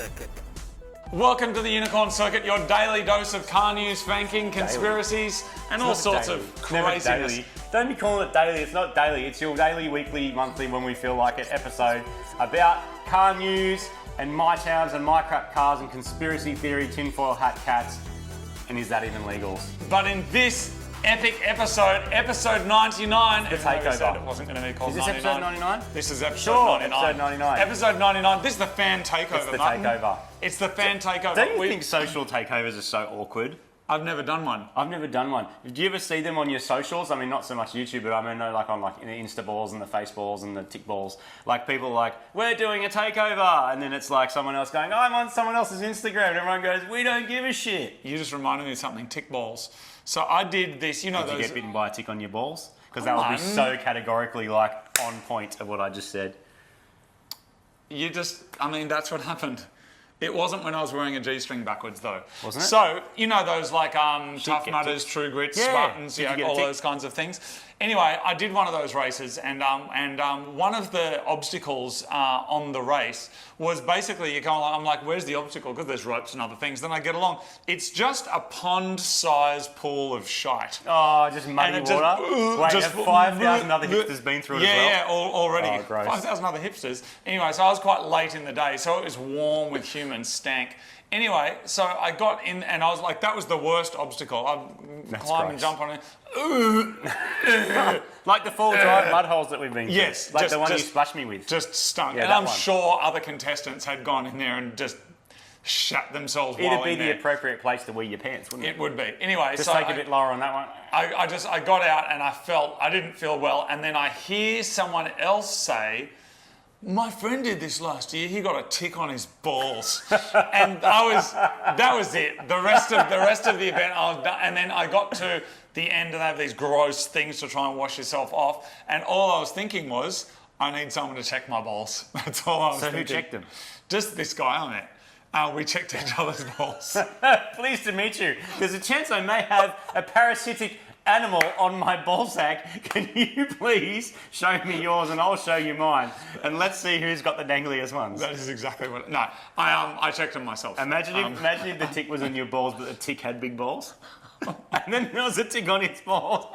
Circuit. Welcome to the Unicorn Circuit, your daily dose of car news, fanking, conspiracies, and all sorts of craziness. Never daily. Don't be calling it daily. It's not daily. It's your daily, weekly, monthly, when we feel like it episode about car news and mytowns and mycrapcars and conspiracy theory, tinfoil hat cats, and is that even legals? But in this epic episode, episode 99, The takeover. said it wasn't going to be called Is this 99. episode 99? This is episode Sure, 99. episode 99. Episode 99. This is the fan takeover. It's the Martin. takeover. It's the fan takeover. Don't you think social takeovers are so awkward? I've never done one. I've never done one. Do you ever see them on your socials? I mean, not so much YouTube, but I mean, like on like the Insta balls and the face balls and the tick balls. Like people are like, we're doing a takeover, and then it's like someone else going, I'm on someone else's Instagram, and everyone goes, we don't give a shit. You just reminded me of something. Tick balls. So I did this. You know Did those. you get bitten by a tick on your balls? Because that would be so categorically like on point of what I just said. You just. I mean, that's what happened. It wasn't when I was wearing a G-string backwards, though. Wasn't it? So, you know those like Tough get Mudders, True Grits, Yeah. Spartans, Did you yeah, get a all tick? those kinds of things. Anyway, I did one of those races, and one of the obstacles on the race was basically you go along. I'm like, where's the obstacle? Because there's ropes and other things. Then I get along. It's just a pond-sized pool of shite. Oh, just muddy And it water? Wait, just- 5,000 other hipsters been through it as well? Yeah, already. Oh, gross. 5,000 other hipsters. Anyway, so I was quite late in the day, so it was warm with humans, stank. Anyway, so I got in and I was like, that was the worst obstacle. I'd climb and gross. jump on it. Like the full drive mud holes that we've been through. Yes, Like just- the one you just- splashed me with. Just stunk. Yeah, and that I'm one. sure other contestants had gone in there and just shat themselves while It'd be in the there. appropriate place to wear your pants, wouldn't it? It would be. Anyway, Just so take a bit lower on that one. I got out and I didn't feel well, and then I hear someone else say, my friend did this last year. He got a tick on his balls, and that was it. The rest of the event, I was done. And then I got to the end, and they have these gross things to try and wash yourself off. And all I was thinking was, I need someone to check my balls. That's all I was thinking. So who checked them? Just this guy I met. We checked each other's balls. Pleased to meet you. There's a chance I may have a parasitic animal on my ball sack. Can you please show me yours and I'll show you mine, and let's see who's got the dangliest ones. That is exactly what. No, I checked them myself. Imagine if the tick was on your balls, but the tick had big balls, and then there was a tick on its balls.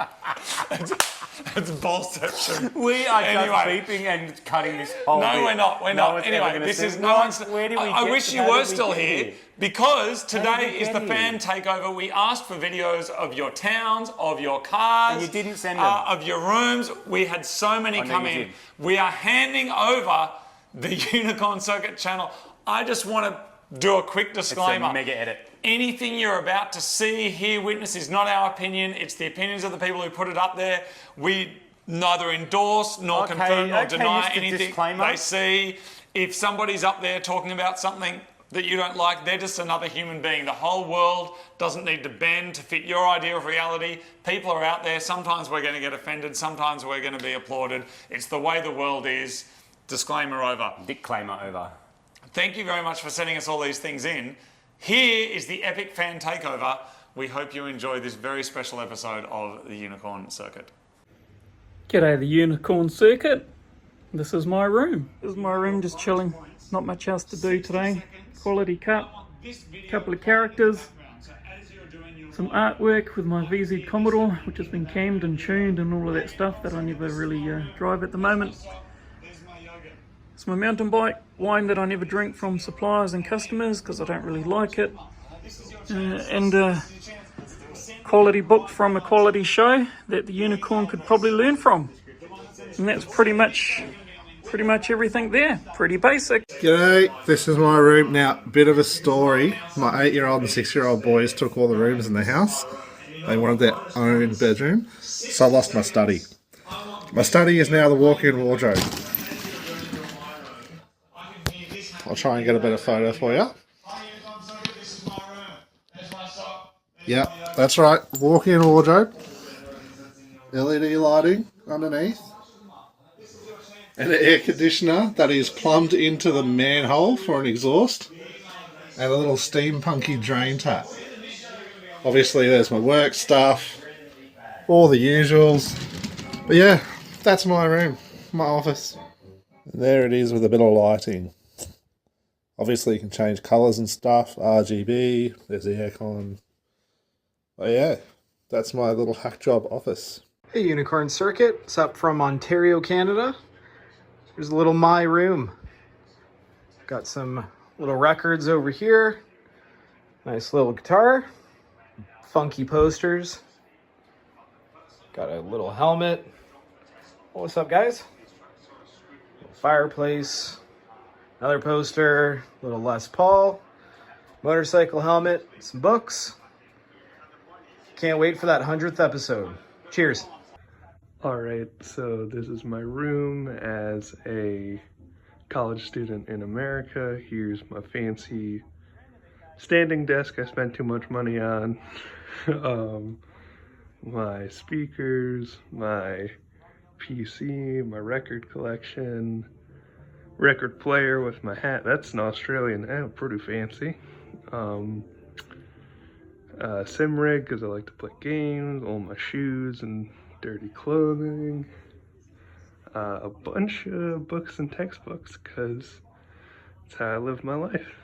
It's ballception. We are Anyway. just beeping and cutting this whole No, bit. we're not. We're No not. one's ever Anyway, gonna this see- is no one's. Where do we I get- wish you how were did we still get here here? because did today we is get the here? fan takeover. We asked for videos of your towns, of your cars, And you didn't send them. of your rooms. We had so many know come you in. did. We are handing over the Unicorn Circuit channel. I just want to do a quick disclaimer. It's a mega edit. Anything you're about to see, hear, witness is not our opinion. It's the opinions of the people who put it up there. We neither endorse nor Okay, confirm nor okay, deny just a anything disclaimer. they see. If somebody's up there talking about something that you don't like, they're just another human being. The whole world doesn't need to bend to fit your idea of reality. People are out there. Sometimes we're going to get offended. Sometimes we're going to be applauded. It's the way the world is. Disclaimer over. Disclaimer over. Thank you very much for sending us all these things in. Here is the epic fan takeover. We hope you enjoy this very special episode of the Unicorn Circuit. G'day, the Unicorn Circuit. This is my room. This is my room, just chilling. Not much else to do today. Quality cut, couple of characters, some artwork with my VZ Commodore, which has been cammed and tuned and all of that stuff that I never really drive at the moment. It's my mountain bike, wine that I never drink from suppliers and customers because I don't really like it. And quality book from a quality show that the Unicorn could probably learn from. And that's pretty much everything there. Pretty basic. G'day, this is my room. Now, bit of a story. My 8-year-old and 6-year-old boys took all the rooms in the house. They wanted their own bedroom, so I lost my study. My study is now the walk-in wardrobe. I'll try and get a better photo for you. Yeah, that's right. Walk-in wardrobe. LED lighting underneath. And an air conditioner that is plumbed into the manhole for an exhaust. And a little steampunky drain tap. Obviously there's my work stuff. All the usuals. But yeah, that's my room. My office. There it is with a bit of lighting. Obviously you can change colours and stuff, RGB, there's the aircon. Oh yeah, that's my little hack job office. Hey Unicorn Circuit, it's up from Ontario, Canada. Here's a little my room. Got some little records over here. Nice little guitar. Funky posters. Got a little helmet. What's up, guys? Little fireplace. Another poster. Little Les Paul. Motorcycle helmet. Some books. Can't wait for that 100th episode. Cheers. Alright, so this is my room as a college student in America. Here's my fancy standing desk I spent too much money on. My speakers, my PC, my record collection, record player with my hat. That's an Australian, pretty fancy. Sim rig because I like to play games, all my shoes and dirty clothing, a bunch of books and textbooks because that's how I live my life.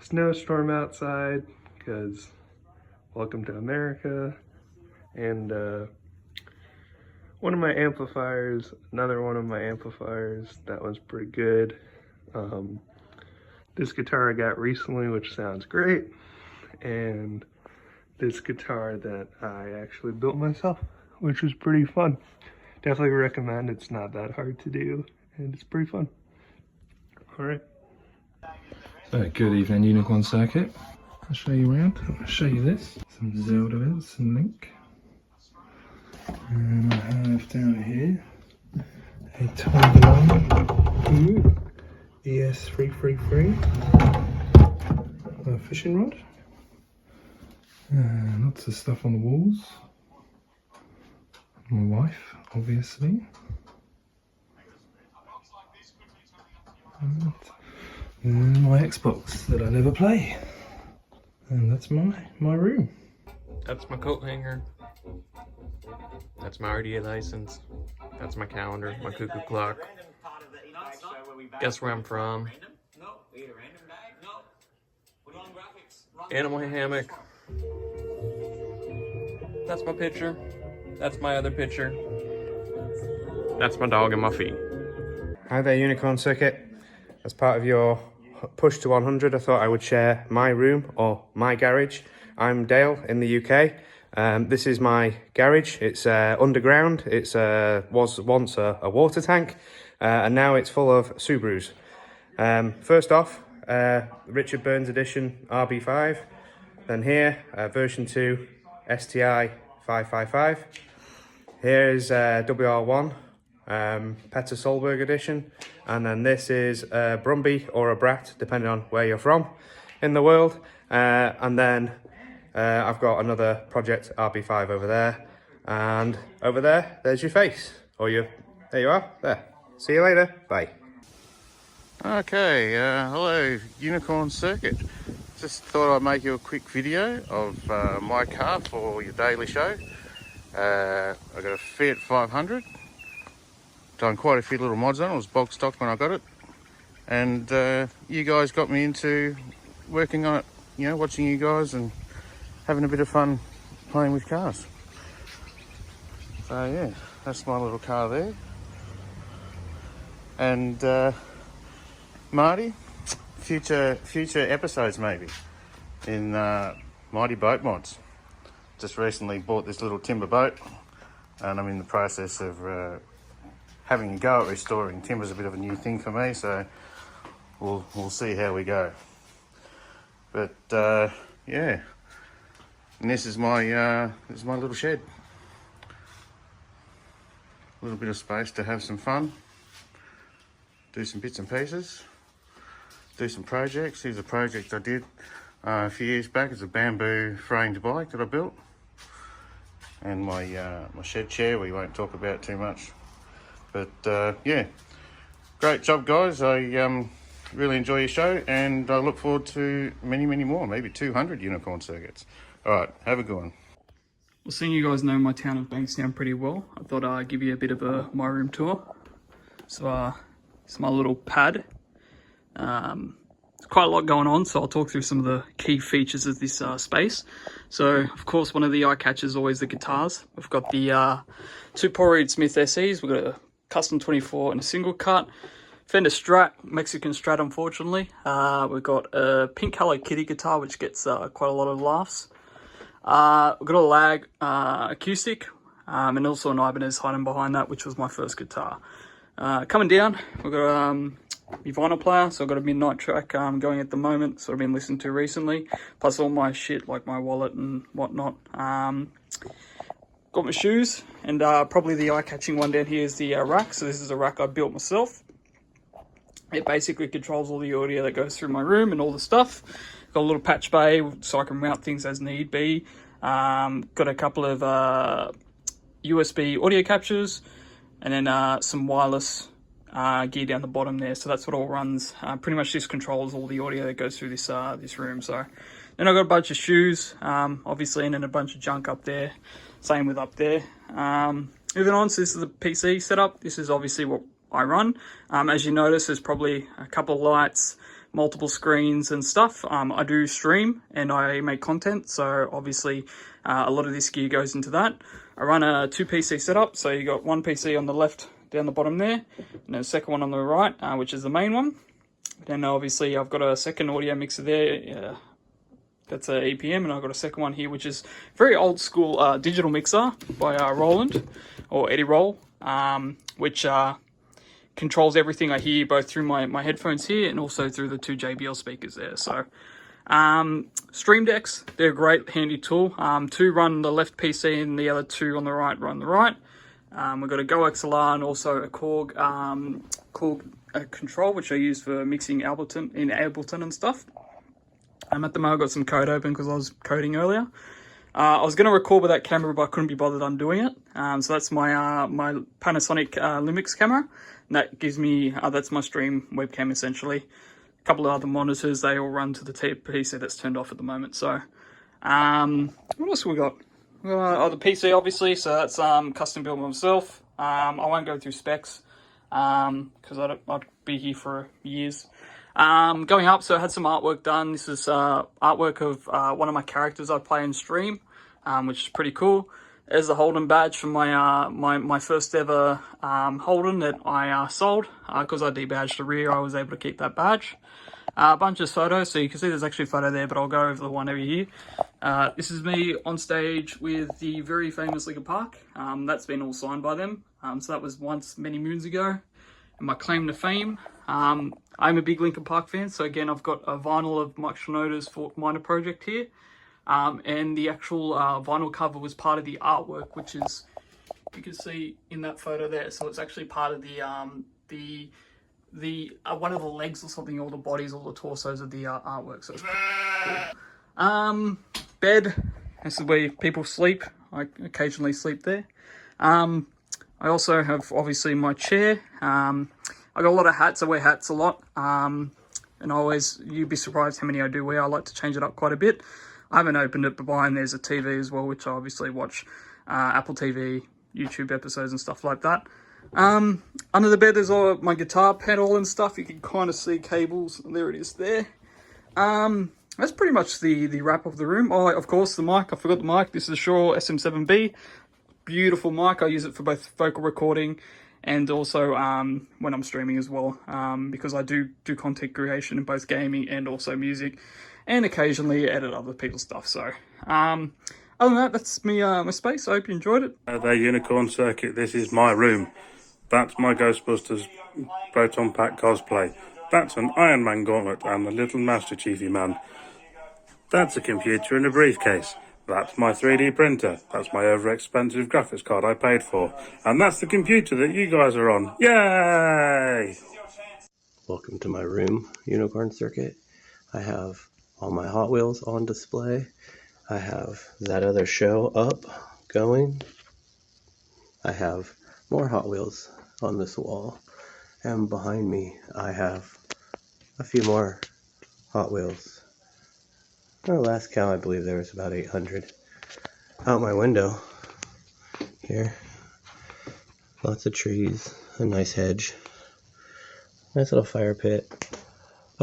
Snowstorm outside because welcome to America, and one of my amplifiers, another one of my amplifiers, that one's pretty good. This guitar I got recently, which sounds great, and this guitar that I actually built myself, which was pretty fun. Definitely recommend. It's not that hard to do, and it's pretty fun. All right. So, good evening, Unicorn Circuit. I'll show you around. I'll show you this. Some Zelda bits, some Link. And I have down here a Taiwan ES333 fishing rod. And lots of stuff on the walls. My wife, obviously. And my Xbox that I never play. And that's my room. That's my coat hanger. That's my RDA license. That's my calendar, my cuckoo clock. Guess where I'm from? Animal hammock. That's my picture. That's my other picture. That's my dog and my feet. Hi there, Unicorn Circuit. As part of your push to 100, I thought I would share my room or my garage. I'm Dale in the UK. This is my garage. It's underground. It's was once a water tank, and now it's full of Subarus. First off, Richard Burns edition RB5. Then here, version 2 STI 555. Here's WR1 Petter Solberg edition, and then this is a Brumby or a Brat, depending on where you're from in the world. And then I've got another Project RB5 over there, and over there, there's your face, or your, there you are, there. See you later, bye. Okay, hello Unicorn Circuit. Just thought I'd make you a quick video of my car for your daily show. I got a Fiat 500. Done quite a few little mods on it. It was bog stock when I got it. And you guys got me into working on it, you know, watching you guys and having a bit of fun playing with cars. So yeah, that's my little car there. And Marty, future episodes maybe in Mighty Boat Mods. Just recently bought this little timber boat, and I'm in the process of having a go at restoring. Timber's a bit of a new thing for me, so we'll see how we go. But yeah, and this is my little shed. A little bit of space to have some fun, do some bits and pieces, do some projects. Here's a project I did a few years back. It's a bamboo framed bike that I built, and my shed chair we won't talk about too much. But yeah, great job guys. I really enjoy your show, and I look forward to many more, maybe 200 Unicorn Circuits. All right, have a good one. Well, seeing you guys know my town of Bankstown pretty well, I thought I'd give you a bit of a my room tour. So it's my little pad. There's quite a lot going on, so I'll talk through some of the key features of this space. So, of course, one of the eye catchers is always the guitars. We've got the 2 Paul Reed Smith SEs. We've got a custom 24 and a single cut. Fender Strat, Mexican Strat, unfortunately. We've got a pink Hello Kitty guitar, which gets quite a lot of laughs. We've got a lag acoustic, and also an Ibanez hiding behind that, which was my first guitar. Coming down, we've got my vinyl player, so I've got a Midnight track going at the moment, sort of been listening to recently, plus all my shit like my wallet and whatnot. Got my shoes, and probably the eye-catching one down here is the rack. So this is a rack I built myself. It basically controls all the audio that goes through my room and all the stuff. Got a little patch bay so I can mount things as need be. Got a couple of USB audio captures, and then some wireless gear down the bottom there. So that's what all runs. Pretty much this controls all the audio that goes through this this room. So then I've got a bunch of shoes, obviously, and then a bunch of junk up there. Same with up there. Moving on, so this is the PC setup. This is obviously what I run. As you notice, there's probably a couple of lights, multiple screens and stuff. I do stream and I make content, so obviously a lot of this gear goes into that. I run a 2 PC setup, so you got one PC on the left down the bottom there, and then a second one on the right, which is the main one. Then obviously I've got a second audio mixer there. That's a EPM, and I've got a second one here, which is very old school digital mixer by Roland, or Eddie Roll, which controls everything I hear both through my headphones here and also through the 2 JBL speakers there. So Stream Decks, they're a great handy tool. 2 run the left PC and the other 2 on the right run the right. We've got a Go XLR and also a Korg control, which I use for mixing Ableton and stuff. At the moment, I've got some code open because I was coding earlier. I was going to record with that camera, but I couldn't be bothered undoing it. So that's my my Panasonic Lumix camera. And that gives me, that's my stream webcam essentially. A couple of other monitors, they all run to the PC that's turned off at the moment. So, what else have we got? The PC obviously, so that's custom built myself. I won't go through specs because I'd be here for years. Going up, so I had some artwork done. This is artwork of one of my characters I play in stream, which is pretty cool. There's the Holden badge from my my first ever Holden that I sold because I debadged the rear. I was able to keep that badge. A bunch of photos, so you can see there's actually a photo there, but I'll go over the one over here. This is me on stage with the very famous Linkin Park. That's been all signed by them. So that was once many moons ago. And my claim to fame. I'm a big Linkin Park fan, so again, I've got a vinyl of Mike Shinoda's Fort Minor project here. And the actual vinyl cover was part of the artwork, which is, you can see in that photo there. So it's actually part of the one of the legs or something, all the bodies, all the torsos of the artwork. So it's cool. Bed. This is where people sleep. I occasionally sleep there. I also have obviously my chair. I got a lot of hats. I wear hats a lot. And you'd be surprised how many I do wear. I like to change it up quite a bit. I haven't opened it, but behind there's a TV as well, which I obviously watch Apple TV, YouTube episodes and stuff like that. Under the bed there's all my guitar pedal and stuff. You can kind of see cables. There it is there. That's pretty much the wrap of the room. Oh, of course, the mic. I forgot the mic. This is a Shure SM7B. Beautiful mic. I use it for both vocal recording and also when I'm streaming as well, because I do content creation in both gaming and also music, and occasionally edit other people's stuff. So other than that, that's me, my space. I hope you enjoyed it. The Unicorn Circuit, this is my room. That's my Ghostbusters Proton Pack cosplay. That's an Iron Man gauntlet and a little Master Chiefy man. That's a computer in a briefcase. That's my 3D printer. That's my over-expensive graphics card I paid for. And that's the computer that you guys are on. Yay! Welcome to my room, Unicorn Circuit. I have all my Hot Wheels on display. I have that other show up, going. I have more Hot Wheels on this wall. And behind me, I have a few more Hot Wheels. At last count, I believe there was about 800. Out my window, here, lots of trees, a nice hedge, nice little fire pit,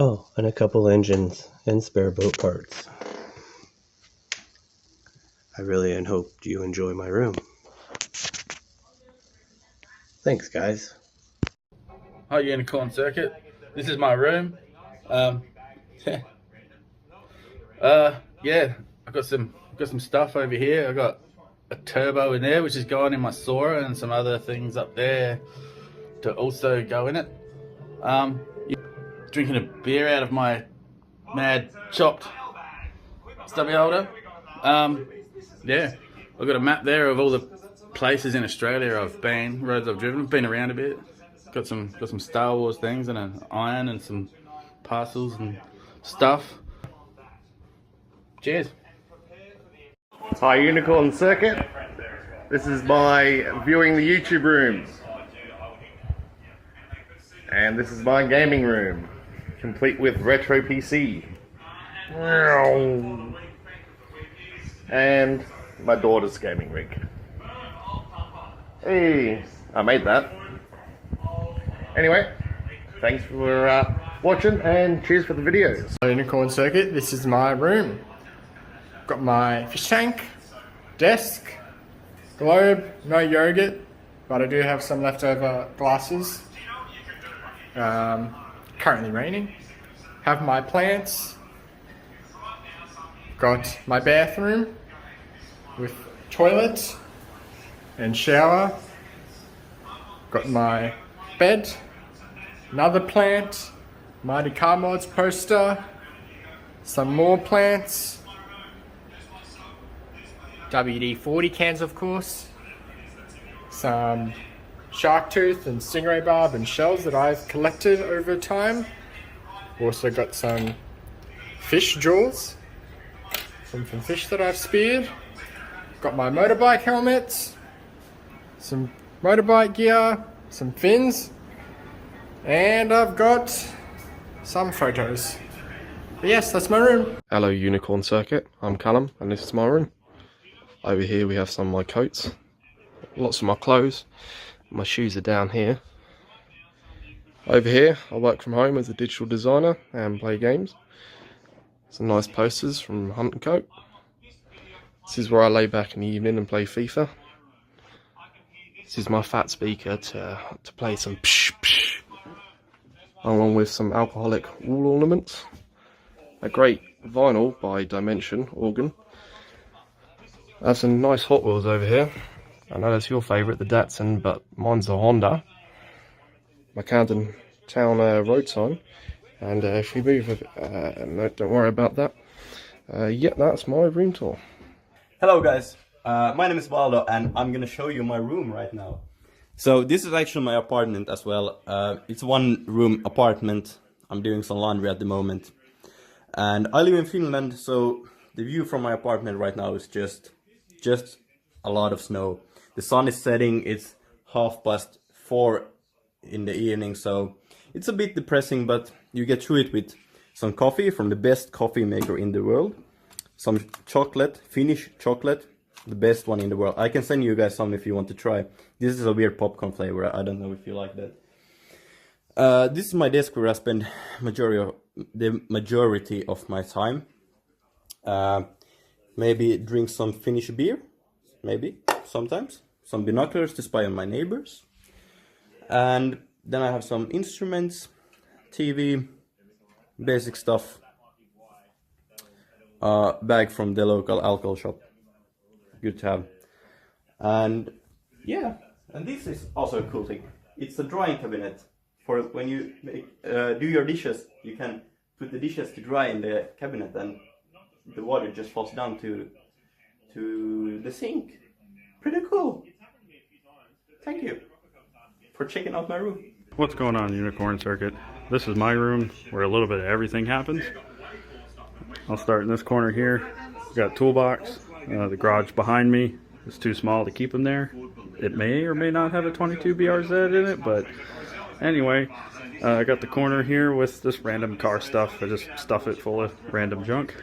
Oh, and a couple engines and spare boat parts. I really hope you enjoy my room. Thanks, guys. Hi, Unicorn Circuit. This is my room. Yeah, I've got some stuff over here. I got a turbo in there, which is going in my Sora, and some other things up there to also go in it. Drinking a beer out of my mad chopped stubby holder. Yeah, I've got a map there of all the places in Australia I've been, roads I've driven. I've been around a bit. Got some Star Wars things and an iron and some parcels and stuff. Cheers. Hi, Unicorn Circuit. This is my viewing the YouTube room. And this is my gaming room, complete with retro PC. And my daughter's gaming rig. Hey, I made that. Anyway, thanks for watching and cheers for the videos. Unicorn Circuit, this is my room. Got my fish tank, desk, globe, no yogurt, but I do have some leftover glasses. Currently raining. Have my plants. Got my bathroom with toilet and shower. Got my bed, another plant, Mighty Car Mods poster, some more plants, WD-40 cans of course, some shark tooth and stingray barb and shells that I've collected over time. Also got some fish jaws from fish that I've speared. Got my motorbike helmets, some motorbike gear, some fins, and I've got some photos. But yes, that's my room. Hello Unicorn Circuit, I'm Callum and this is my room. Over here we have some of my coats, lots of my clothes, my shoes are down here. Over here I work from home as a digital designer and play games. Some nice posters from Hunt and Coat. This is where I lay back in the evening and play FIFA. This is my fat speaker to play some psh psh, along with some alcoholic wall ornaments. A great vinyl by Dimension organ. I have some nice Hot Wheels over here. I know that's your favourite, the Datsun, but mine's a Honda. My Camden Town road sign. And if we move, no, don't worry about that. Yeah, that's my room tour. Hello guys, my name is Valdo and I'm gonna show you my room right now. So this is actually my apartment as well. It's a one-room apartment. I'm doing some laundry at the moment. And I live in Finland, so the view from my apartment right now is just a lot of snow. The sun is setting, it's 4:30 in the evening, so it's a bit depressing, but you get through it with some coffee from the best coffee maker in the world. Some chocolate, Finnish chocolate, the best one in the world. I can send you guys some if you want to try. This is a weird popcorn flavor, I don't know if you like that. This is my desk where I spend the majority of my time. Maybe drink some Finnish beer, maybe, sometimes. Some binoculars to spy on my neighbors. And then I have some instruments, TV, basic stuff. Bag from the local alcohol shop. Good to have. And yeah, and this is also a cool thing. It's a drying cabinet. For when you do your dishes, you can put the dishes to dry in the cabinet and the water just falls down to the sink. Pretty cool. Thank you for checking out my room. What's going on, Unicorn Circuit? This is my room where a little bit of everything happens. I'll start in this corner here. Got a toolbox. The garage behind me is too small to keep them there. It may or may not have a 22 BRZ in it, but anyway, I got the corner here with this random car stuff. I just stuff it full of random junk.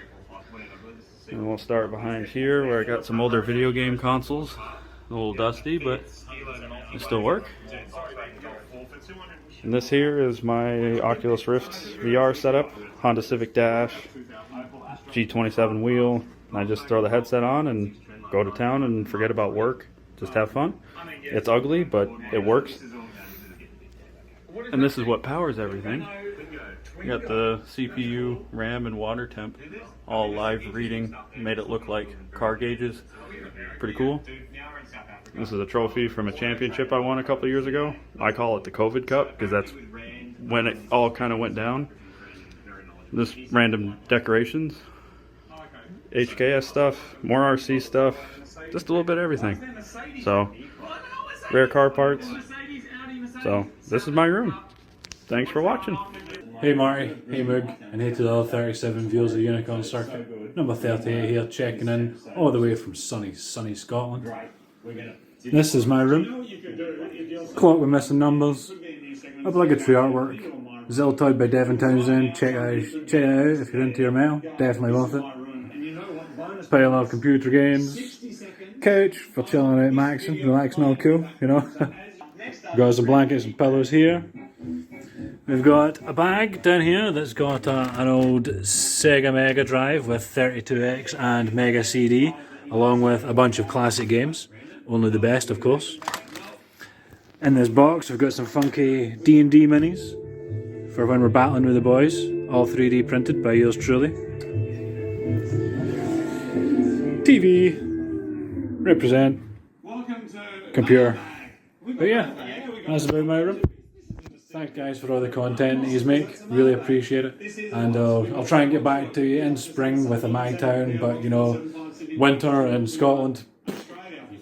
And we'll start behind here where I got some older video game consoles. A little dusty, but they still work. And this here is my Oculus Rift VR setup, Honda Civic Dash, G27 wheel. I just throw the headset on and go to town and forget about work, just have fun. It's ugly, but it works. And this is what powers everything. You got the CPU, RAM, and water temp, all live reading, made it look like car gauges. Pretty cool. This is a trophy from a championship I won a couple of years ago. I call it the COVID Cup because that's when it all kind of went down. This random decorations, HKS stuff, more RC stuff, just a little bit of everything. So, rare car parts. So, this is my room. Thanks for watching. Hey Marty, hey Moog, and hey to the other 37 viewers of the Unicorn Circuit. Number 38 here, checking in all the way from sunny Scotland. This is my room. Clock with missing numbers. Obligatory artwork. Zeltoid by Devin Townsend. Check it out if you're into your mail. Definitely worth it. Play a lot of computer games. Couch for chilling out, maxing, relaxing, all cool, you know. Got some blankets and pillows here. We've got a bag down here that's got an old Sega Mega Drive with 32X and Mega CD, along with a bunch of classic games, only the best of course. In this box we've got some funky D&D minis for when we're battling with the boys, all 3D printed by yours truly. TV, represent, computer. But yeah, that's about my room. Thanks guys for all the content that you make, really appreciate it. And I'll try and get back to you in spring with a mytown, but you know, winter in Scotland,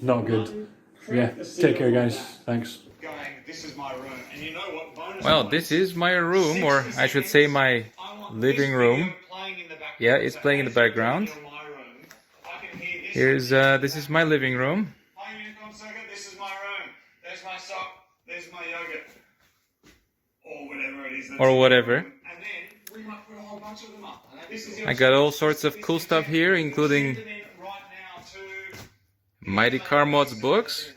not good. Yeah, take care guys, thanks. Well, this is my room, or I should say my living room. Yeah, it's playing in the background. Here's, this is my living room. This is my room. There's my sock. There's my yogurt. Or whatever. I got all sorts of cool stuff here, including Mighty Car Mods books.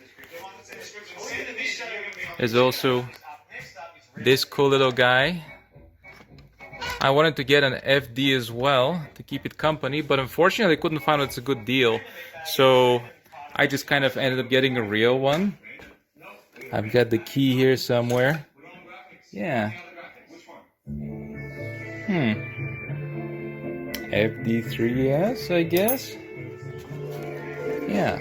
There's also this cool little guy. I wanted to get an FD as well to keep it company, but unfortunately I couldn't find it's a good deal. So I just kind of ended up getting a real one. I've got the key here somewhere. Yeah. FD3S, I guess. Yeah.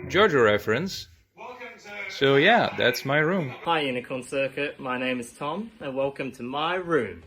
JoJo reference. So yeah, that's my room. Hi Unicorn Circuit, my name is Tom, and welcome to my room.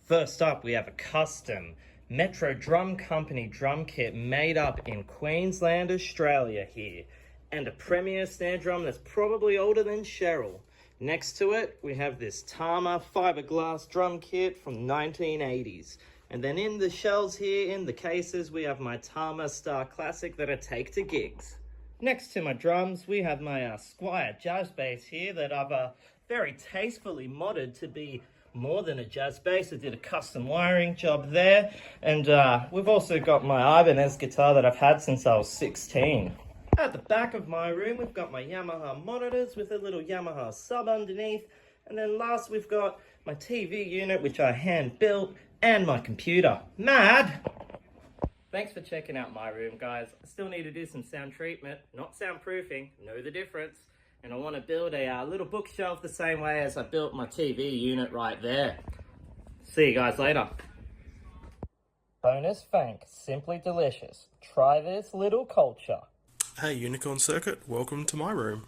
First up, we have a custom Metro Drum Company drum kit made up in Queensland, Australia here, and a Premier snare drum that's probably older than Cheryl. Next to it, we have this Tama fiberglass drum kit from 1980s. And then in the shells here, in the cases, we have my Tama Star Classic that I take to gigs. Next to my drums, we have my Squire jazz bass here that I've very tastefully modded to be more than a jazz bass. I did a custom wiring job there. And we've also got my Ibanez guitar that I've had since I was 16. At the back of my room, we've got my Yamaha monitors with a little Yamaha sub underneath. And then last, we've got my TV unit, which I hand built, and my computer. Mad! Thanks for checking out my room, guys. I still need to do some sound treatment, not soundproofing, know the difference. And I want to build a little bookshelf the same way as I built my TV unit right there. See you guys later. Bonus Fank, simply delicious. Try this little culture. Hey Unicorn Circuit, welcome to my room.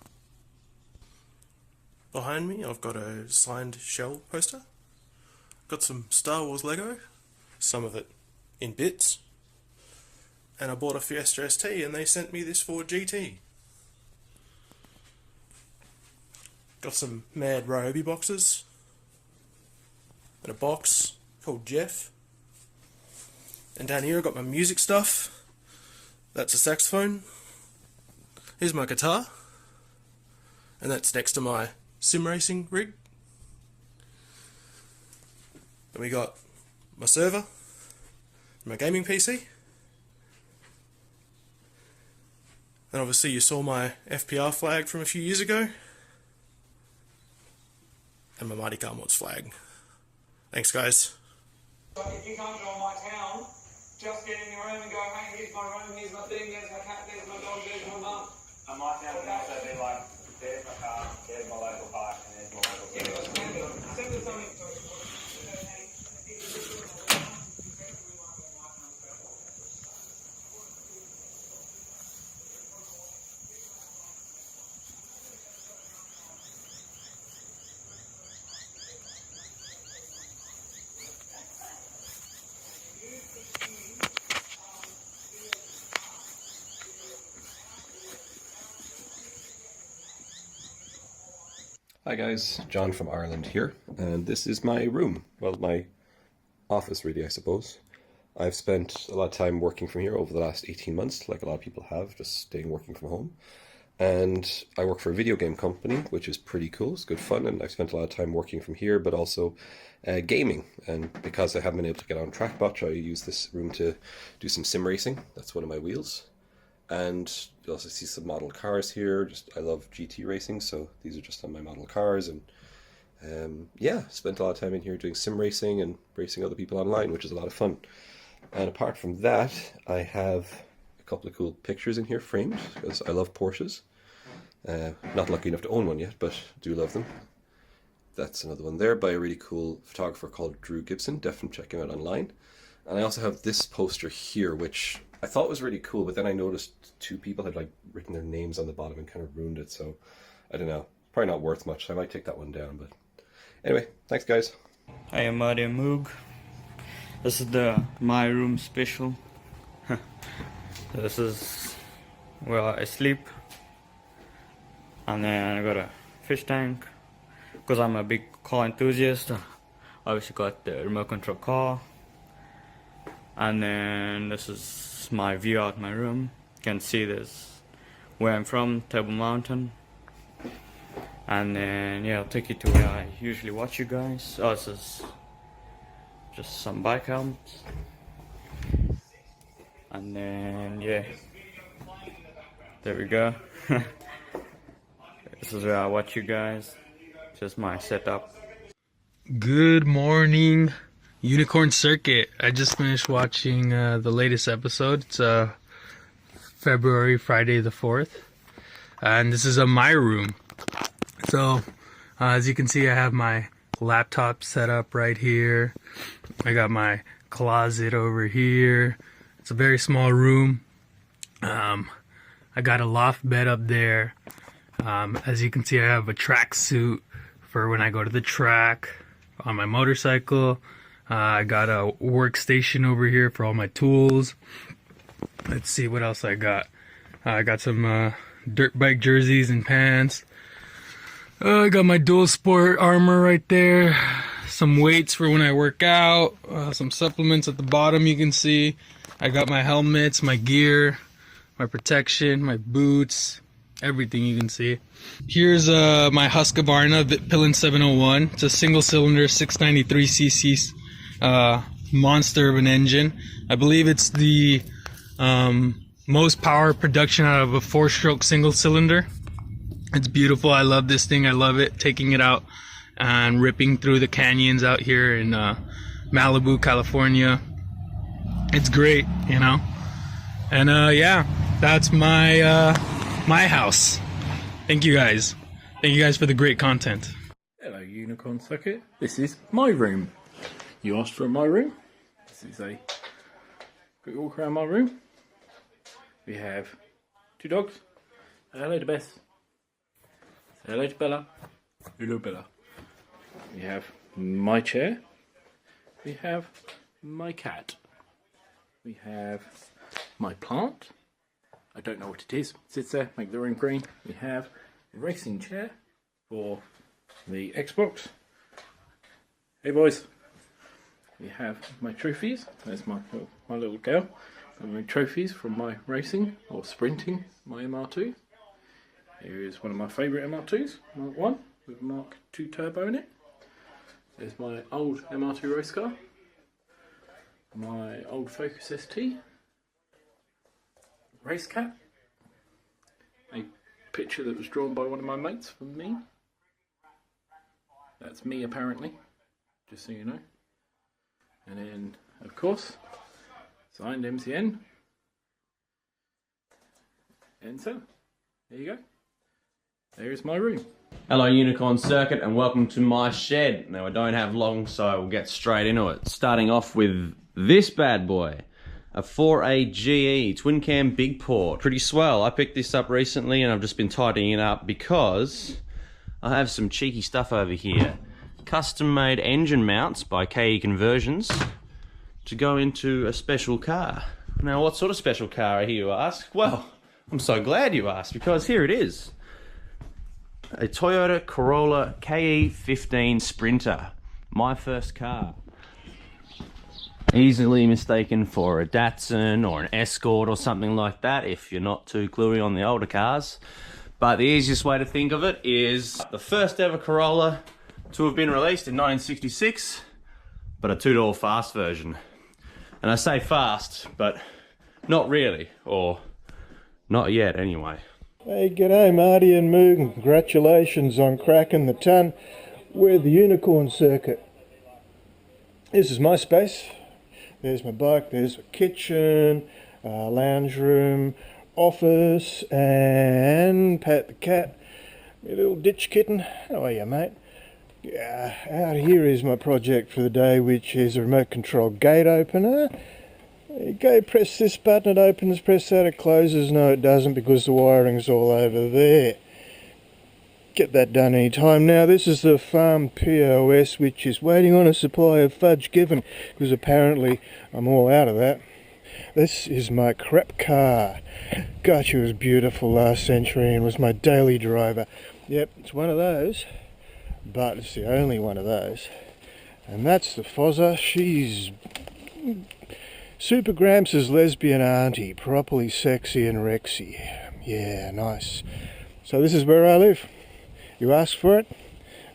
Behind me I've got a signed Shell poster. Got some Star Wars Lego, some of it in bits. And I bought a Fiesta ST and they sent me this Ford GT. Got some Mad Ryobi boxes. And a box called Jeff. And down here I've got my music stuff. That's a saxophone. Here's my guitar, and that's next to my sim racing rig. Then we got my server, my gaming PC, and obviously you saw my FPR flag from a few years ago. and my Mighty Car Mods flag. Thanks, guys. If you can't go on mytown, just get in your room and go, hey, here's my room, here's my thing, there's my cat, there's my dog, there's my mum. And mytown can also be like, there's my car, there's my local park, and there's my local send us something. Hi guys, John from Ireland here, and this is my room. Well, my office really, I suppose. I've spent a lot of time working from here over the last 18 months, like a lot of people have, just staying working from home. And I work for a video game company, which is pretty cool. It's good fun, and I've spent a lot of time working from here, but also gaming. And because I haven't been able to get on track much, I use this room to do some sim racing. That's one of my wheels. And you'll also see some model cars here. I love GT racing, so these are just on my model cars. And yeah, spent a lot of time in here doing sim racing and racing other people online, which is a lot of fun. And apart from that, I have a couple of cool pictures in here framed, because I love Porsches. Not lucky enough to own one yet, but do love them. That's another one there by a really cool photographer called Drew Gibson. Definitely check him out online. And I also have this poster here, which I thought was really cool, but then I noticed two people had like written their names on the bottom and kind of ruined it, so I don't know. Probably not worth much, so I might take that one down, but anyway, thanks guys. I am Marty and Moog. This is the My Room special. This is where I sleep. And then I got a fish tank. Because I'm a big car enthusiast, I obviously got the remote control car. And then this is my view out my room. You can see this where I'm from, Table Mountain. And then yeah, I'll take you to where I usually watch you guys. Oh, this is just some bike helmets. And then yeah, there we go. This is where I watch you guys. Just my setup. Good morning, Unicorn Circuit. I just finished watching the latest episode. It's Friday the 4th. And this is my room. So, as you can see, I have my laptop set up right here. I got my closet over here. It's a very small room. I got a loft bed up there. As you can see, I have a track suit for when I go to the track on my motorcycle. I got a workstation over here for all my tools. Let's see what else I got. I got some dirt bike jerseys and pants. I got my dual sport armor right there. Some weights for when I work out. Some supplements at the bottom you can see. I got my helmets, my gear, my protection, my boots, everything you can see. Here's my Husqvarna Vitpillen 701. It's a single cylinder 693cc monster of an engine. I believe it's the most power production out of a 4-stroke single cylinder. It's beautiful. I love this thing. I love it. Taking it out and ripping through the canyons out here in Malibu, California. It's great, you know. And yeah, that's my my house. Thank you guys. Thank you guys for the great content. Hello, Unicorn Circuit. This is my room. You asked for my room. This is a quick walk around my room. We have 2 dogs. Say hello to Beth. Say hello to Bella. Hello, Bella. We have my chair. We have my cat. We have my plant. I don't know what it is. It sits there, make the room green. We have a racing chair for the Xbox. Hey boys. We have my trophies. There's my little girl. And my trophies from my racing or sprinting, my MR2. Here is one of my favourite MR2s, Mark 1 with Mark 2 turbo in it. There's my old MR2 race car. My old Focus ST. Race cat. A picture that was drawn by one of my mates for me. That's me apparently, just so you know. And then, of course, signed MCN. And so, there you go. There's my room. Hello Unicorn Circuit and welcome to my shed. Now I don't have long, so we'll get straight into it. Starting off with this bad boy. A 4A GE twin cam big port. Pretty swell. I picked this up recently and I've just been tidying it up because I have some cheeky stuff over here. Custom made engine mounts by KE Conversions to go into a special car. Now what sort of special car, I hear you ask? Well, I'm so glad you asked because here it is. A Toyota Corolla KE15 Sprinter. My first car. Easily mistaken for a Datsun or an Escort or something like that if you're not too cluey on the older cars. But the easiest way to think of it is the first ever Corolla to have been released in 1966, but a two-door fast version. And I say fast, but not really, or not yet anyway. Hey, g'day Marty and Moog, and congratulations on cracking the ton with the Unicorn Circuit. This is my space. There's my bike, there's a kitchen, lounge room, office, and Pat the cat, my little ditch kitten. How are you, mate? Out here is my project for the day, which is a remote control gate opener. You go press this button, it opens, press that, it closes. No, it doesn't because the wiring's all over there. Get that done any time. Now this is the farm POS, which is waiting on a supply of fudge given because apparently I'm all out of that. This is my crap car. Gosh, it was beautiful last century and was my daily driver. Yep, it's one of those, but it's the only one of those. And that's the Fozzer. She's Super Gramps' lesbian auntie, properly sexy and rexy. Yeah, nice. So this is where I live. You asked for it,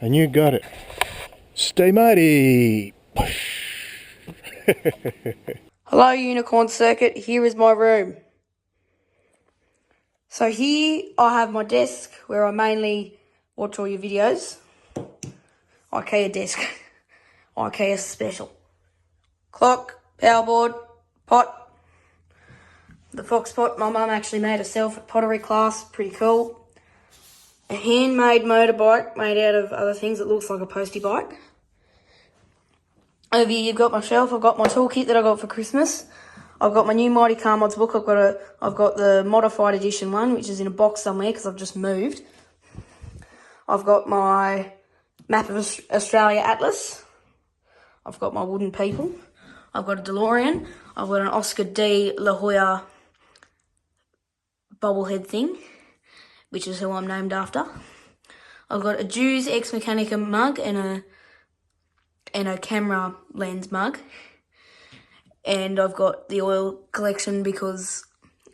and you got it. Stay mighty! Hello Unicorn Circuit, here is my room. So here I have my desk where I mainly watch all your videos. IKEA desk. IKEA special. Clock, power board, pot. The fox pot my mum actually made herself at pottery class, pretty cool. A handmade motorbike made out of other things. It looks like a postie bike. Over here you've got my shelf. I've got my toolkit that I got for Christmas. I've got my new Mighty Car Mods book. I've got the modified edition one, which is in a box somewhere because I've just moved. I've got my map of Australia atlas. I've got my wooden people. I've got a DeLorean. I've got an Oscar D. La Hoya bobblehead thing, which is who I'm named after. I've got a Jews Ex Mechanica mug and a camera lens mug. And I've got the oil collection because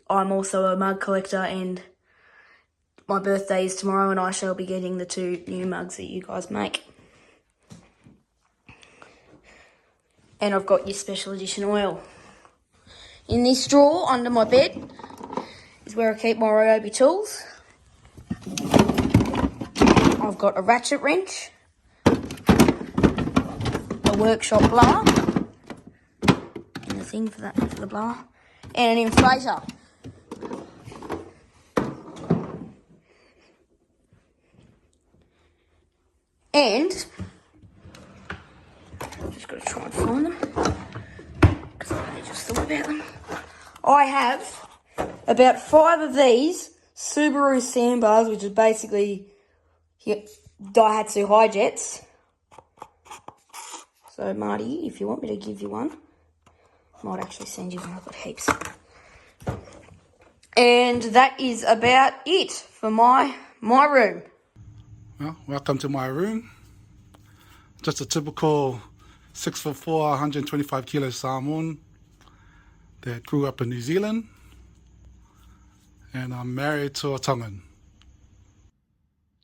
I'm also a mug collector and my birthday is tomorrow and I shall be getting the 2 new mugs that you guys make. And I've got your special edition oil. In this drawer under my bed is where I keep my Ryobi tools. I've got a ratchet wrench, a workshop blower, and the thing for the blower, and an inflator. And I'm just got to try and find them because I only just thought about them. I have about 5 of these Subaru sandbars, which is basically Daihatsu Hi-Jets. So Marty, if you want me to give you one, I might actually send you one. I've got heaps. And that is about it for my room. Well, welcome to my room. Just a typical 6'4", 125 kilo Samoan that grew up in New Zealand. And I'm married to a Tongan.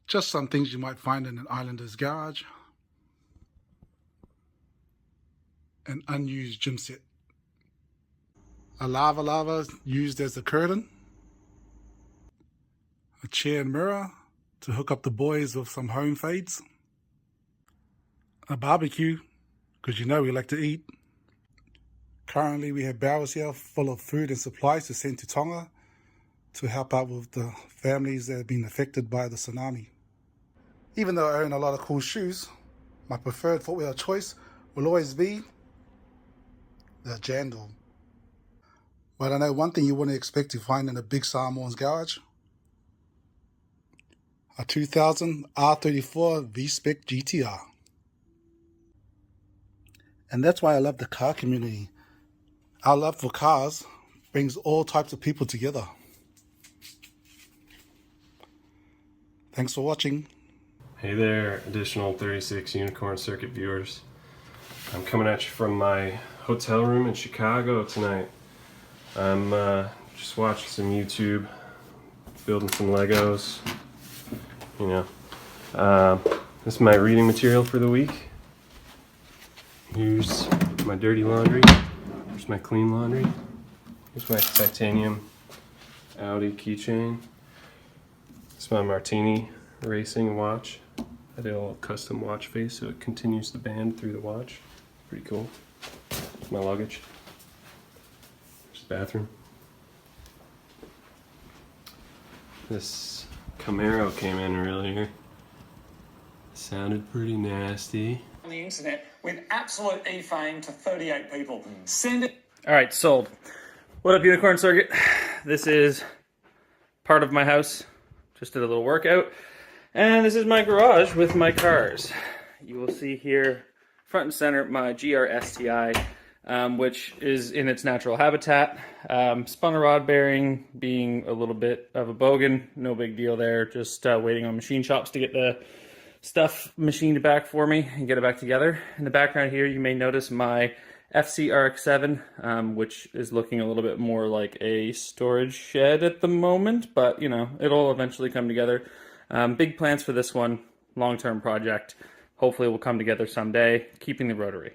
Just some things you might find in an islander's garage. An unused gym set. A lava used as a curtain. A chair and mirror to hook up the boys with some home fades. a barbecue, because you know we like to eat. Currently we have barrels here full of food and supplies to send to Tonga to help out with the families that have been affected by the tsunami. Even though I own a lot of cool shoes, my preferred footwear choice will always be the Jandal. But I know one thing you wouldn't expect to find in a big Samoan's garage: a 2000 R34 V-Spec GTR. And that's why I love the car community. Our love for cars brings all types of people together. Thanks for watching. Hey there, additional 36 Unicorn Circuit viewers. I'm coming at you from my hotel room in Chicago tonight. I'm just watching some YouTube, building some Legos, you know. This is my reading material for the week. Here's my dirty laundry. Here's my clean laundry. Here's my titanium Audi keychain. It's my Martini racing watch. I did a little custom watch face so it continues the band through the watch. Pretty cool. My luggage. There's the bathroom. This Camaro came in earlier. Sounded pretty nasty. On the internet with absolute e-fame to 38 people. Send it. All right, sold. What up, Unicorn Circuit? This is part of my house. Just did a little workout. And this is my garage with my cars. You will see here, front and center, my GR STI, which is in its natural habitat. Spun a rod bearing, being a little bit of a bogan. No big deal there. Just waiting on machine shops to get the stuff machined back for me and get it back together. In the background here, you may notice my FC RX-7, which is looking a little bit more like a storage shed at the moment, but you know, it'll eventually come together. Big plans for this one, long-term project. Hopefully it will come together someday. Keeping the rotary.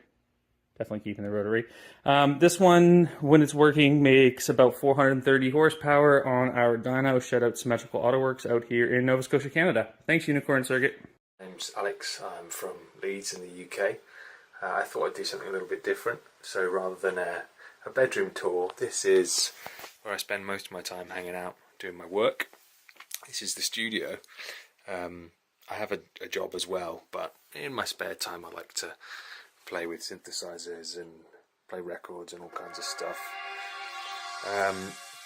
Definitely keeping the rotary. This one, when it's working, makes about 430 horsepower on our dyno. Shout out Symmetrical Autoworks out here in Nova Scotia, Canada. Thanks, Unicorn Circuit. My name's Alex. I'm from Leeds in the UK. I thought I'd do something a little bit different. So rather than a bedroom tour, this is where I spend most of my time hanging out, doing my work. This is the studio. I have a job as well, but in my spare time I like to play with synthesizers and play records and all kinds of stuff.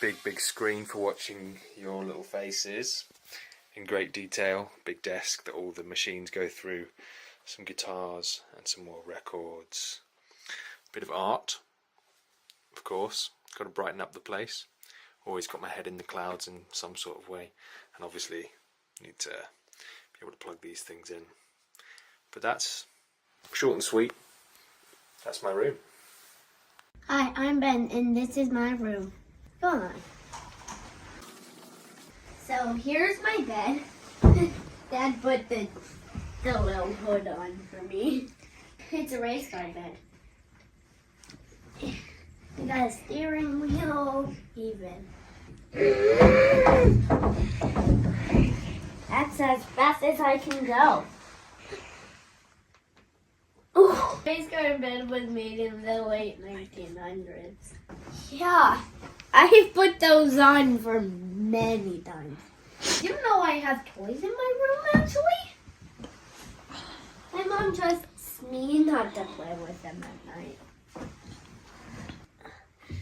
Big screen for watching your little faces in great detail. Big desk that all the machines go through. Some guitars and some more records. Bit of art, of course. Got to brighten up the place. Always got my head in the clouds in some sort of way, and obviously need to be able to plug these things in. But that's short and sweet. That's my room. Hi, I'm Ben, and this is my room. Go on. So here's my bed. Dad put the little hood on for me. It's a race car bed. We got a steering wheel, even. That's as fast as I can go. Ooh. Race car bed was made in the late 1900s. Yeah, I put those on for many times. You know I have toys in my room, actually? My mom trusts me not to play with them at night.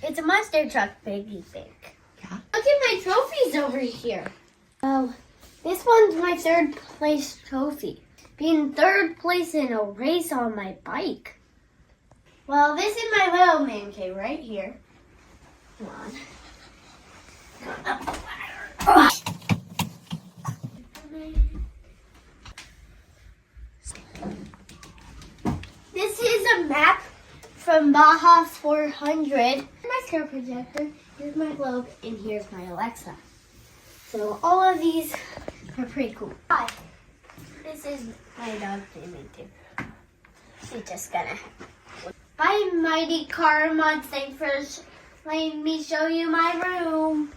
It's a monster truck, baby pig. Yeah. Look at my trophies over here. Oh, this one's my third place trophy. Being third place in a race on my bike. Well, this is my little man cave right here. Come on. Up the ladder. This is a map from Baja 400. My screen projector, here's my globe, and here's my Alexa. So all of these are pretty cool. Hi, this is my dog Timmy. She's just gonna. Bye, Mighty Car Mods. Thanks for letting me show you my room.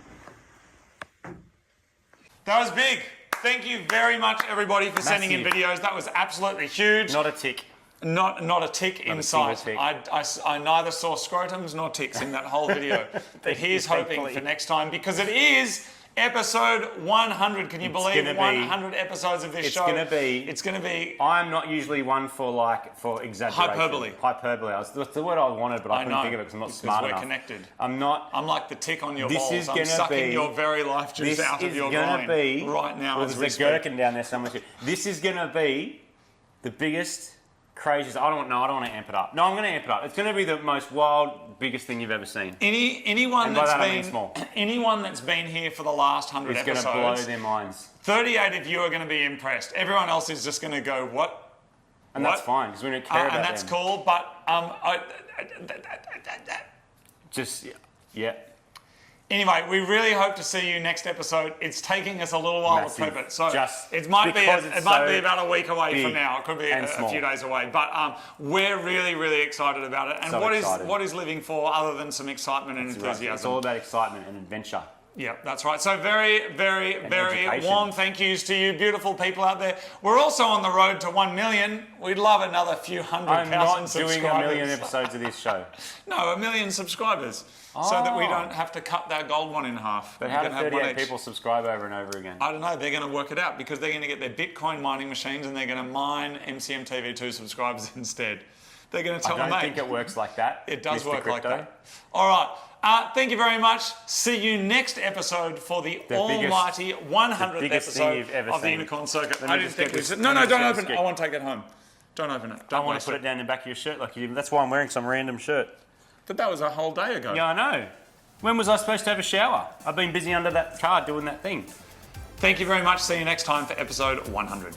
That was big. Thank you very much, everybody, for sending in videos. That was absolutely huge. Not a tick. Not a tick in sight. I neither saw scrotums nor ticks in that whole video. But here's hoping for next time, because it is episode 100. Can you believe 100 episodes of this show? It's going to be. I'm not usually one for exaggeration. Hyperbole. That's the word I wanted, but I couldn't think of it because I'm not smart enough. We're connected. I'm not. I'm like the tick on your balls. I'm sucking your very life juice out of your groin right now. Well, there's a gherkin down there somewhere too. This is going to be the biggest, craziest. I don't want to amp it up. No, I'm going to amp it up. It's going to be the most wild, biggest thing you've ever seen. Anyone that's been here for the last 100 episodes, it's going to blow their minds. 38 of you are going to be impressed. Everyone else is just going to go, what? And that's fine, because we don't care about and that's them. cool, but yeah. Anyway, we really hope to see you next episode. It's taking us a little while to prep it, so it might be about a week away from now. It could be a few days away, but we're really, really excited about it. And what is living for other than some excitement and enthusiasm? Right. It's all about excitement and adventure. Yeah, that's right. So very, very, very warm thank yous to you beautiful people out there. We're also on the road to 1 million. We'd love another few hundred thousand subscribers. I'm not doing a million episodes of this show. No, 1 million subscribers. So that we don't have to cut that gold one in half. But how do 38 people subscribe over and over again? I don't know. They're going to work it out because they're going to get their Bitcoin mining machines and they're going to mine MCMTV2 subscribers instead. They're going to tell them, I don't think it works like that. It does work like that. All right. Thank you very much. See you next episode for the almighty 100th episode of the Unicorn Circuit. I didn't think we... No, don't open it. I want to take it home. Don't open it. I want to put it down the back of your shirt like you did. That's why I'm wearing some random shirt. But that was a whole day ago. Yeah, I know. When was I supposed to have a shower? I've been busy under that car doing that thing. Thank you very much. See you next time for episode 100.